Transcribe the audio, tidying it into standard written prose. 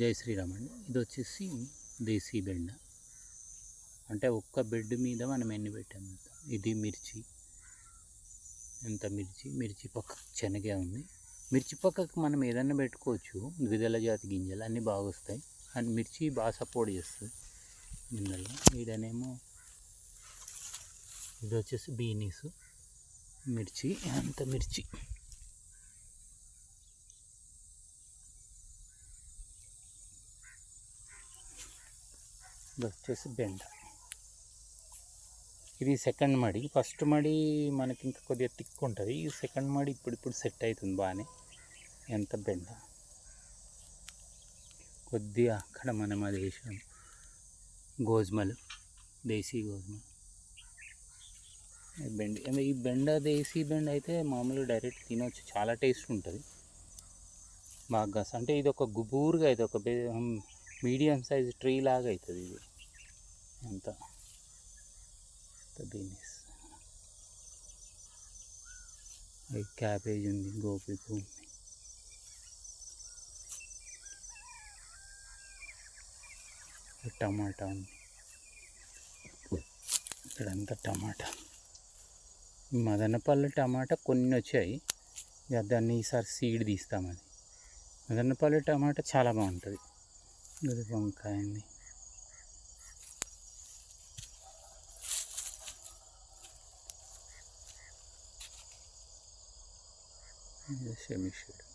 జై శ్రీరామ్ అండి. ఇది వచ్చేసి దేశీ బెండ. అంటే ఒక్క బెడ్ మీద మనం ఎన్ని పెట్టాము. ఇది మిర్చి, ఎంత మిర్చి పక్కకు శనగ ఉంది. మిర్చి పక్కకు మనం ఏదన్నా పెట్టుకోవచ్చు, ద్విదళ జాతి గింజలు అన్నీ బాగా వస్తాయి. అండ్ మిర్చి బాగా సపోర్ట్ చేస్తుంది గింజల్లో. ఈడనేమో ఇది వచ్చేసి బీనీస్, మిర్చి, అంత మిర్చి. ఇది వచ్చేసి బెండ. ఇది సెకండ్ మడి. ఫస్ట్ మడి మనకి ఇంకా కొద్దిగా థిక్ ఉంటుంది. ఈ సెకండ్ మడి ఇప్పుడు సెట్ అవుతుంది బాగానే. ఎంత బెండ కొద్దిగా అక్కడ మనం అది వేసాము, గోధుమలు, దేశీ గోధుమ బెండ. ఈ బెండ దేశీ బెండ అయితే మామూలుగా డైరెక్ట్ తినవచ్చు, చాలా టేస్ట్ ఉంటుంది బాగా. అంటే ఇది ఒక గుబూరుగా అయితే ఒక మీడియం సైజ్ ట్రీ లాగా అవుతుంది ఇది. ఎంత బీనీస్, క్యాబేజ్ ఉంది, గోబీ పువ్వు ఉంది, టమాటా ఉంది, ఇక్కడంతా టమాటా. మదనపల్లి టమాటా కొన్ని వచ్చాయి, దాన్ని ఈసారి సీడ్ తీస్తామని. మదనపల్లి టమాటా చాలా బాగుంటుంది. ఇది వంకాయ ఉంది, శమిషుడు.